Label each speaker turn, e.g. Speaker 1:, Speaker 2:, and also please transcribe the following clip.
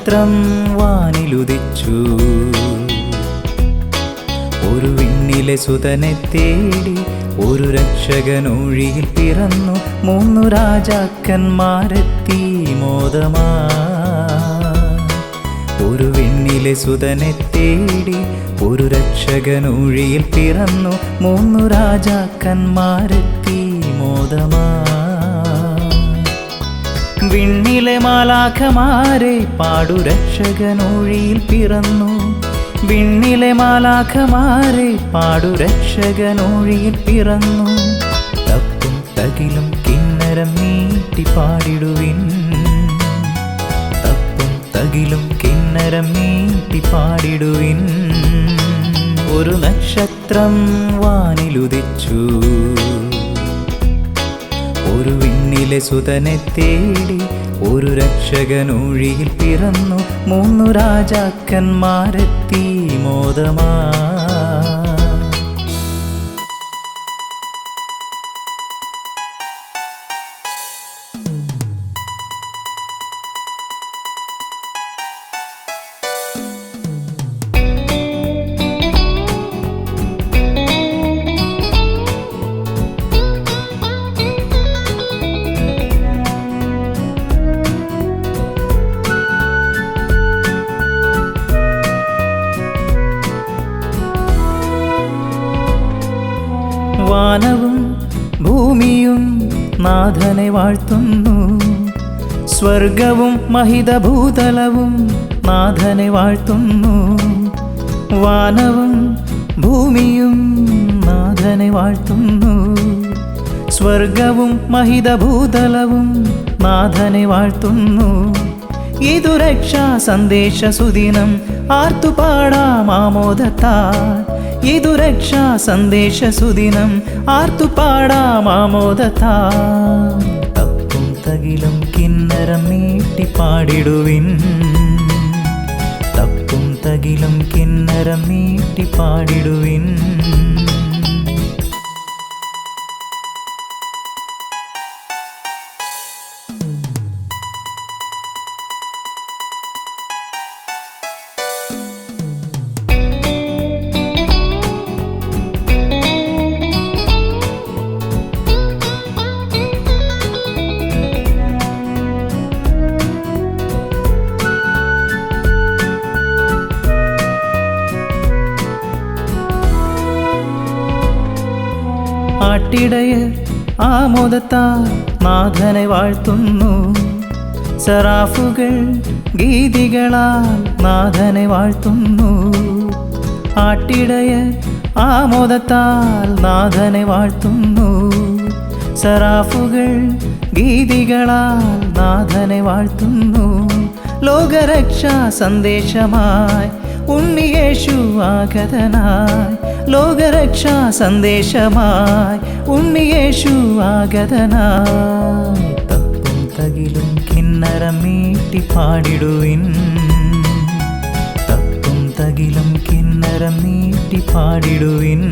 Speaker 1: നക്ഷത്രം വാനിലുദിച്ചു. ഒരു വിണ്ണിലെ സുതനെ തേടി ഒരു രക്ഷകനൊഴിയിൽ പിറന്നു. 3 രാജാക്കന്മാരെത്തി മോദമാ. ഒരു വിണ്ണിലെ സുതനെ തേടി ഒരു രക്ഷകനൊഴിയിൽ പിറന്നു. 3 രാജാക്കന്മാരെത്തി മോദമാ. വിണ്ണിലെ മാലാഖമാരെ പാടു രക്ഷകനൊഴിയിൽ പിറന്നു. വിണ്ണിലെ മാലാഖമാരെ പാടു രക്ഷകനൊഴിയിൽ പിറന്നു. തപ്പും തകിലും കിന്നരം മീട്ടി പാടിടുവിൻ. തപ്പും തകിലും കിന്നരം മീട്ടി പാടിടുവിൻ. ഒരു നക്ഷത്രം വാനിലുദിച്ചു. ഒരു വിണ്ണിലെ സുതനെ തേടി ഒരു രക്ഷകനൊഴിയിൽ പിറന്നു. 3 രാജാക്കന്മാരെത്തി മോദമാ. വാനവും ഭൂമിയും നാഥനെ വാഴ്ത്തുന്നു. സ്വർഗവും മഹിതഭൂതലവും നാഥനെ വാഴ്ത്തുന്നു. വാനവും ഭൂമിയും നാഥനെ വാഴ്ത്തുന്നു. സ്വർഗവും മഹിതഭൂതലവും നാഥനെ വാഴ്ത്തുന്നു. ഇതു രക്ഷാ സന്ദേശ സുദിനം ആർത്തുപാടാം ആമോദത്താൽ. ഇതു രക്ഷാ സന്ദേശ സുദിനം ആർത്തുപാടാം ആമോദത്താൽ. തപ്പും തകിലും കിന്നരം മീട്ടി പാടിടുവിൻ. തപ്പും തകിലും കിന്നരം മീട്ടി പാടിടുവിൻ. ആട്ടിടയർ ആമോദത്താൽ നാഥനെ വാഴ്ത്തുന്നു. സറാഫുകൾ ഗീതികളാൽ നാഥനെ വാഴ്ത്തുന്നു. ആട്ടിടയർ ആമോദത്താൽ നാഥനെ വാഴ്ത്തുന്നു. സറാഫുകൾ ഗീതികളാൽ നാഥനെ വാഴ്ത്തുന്നു. ലോകരക്ഷാ സന്ദേശമായി ഉണ്ണിയേശു ആഗതനായി. ലോകരക്ഷാ സന്ദേശമായി ഉണ്ണിയേശു ആഗതനായി. തപ്പും തകിലും കിന്നരം മീട്ടി പാടിടുവിൻ. തപ്പും തകിലും കിന്നരം മീട്ടി പാടിടുവിൻ.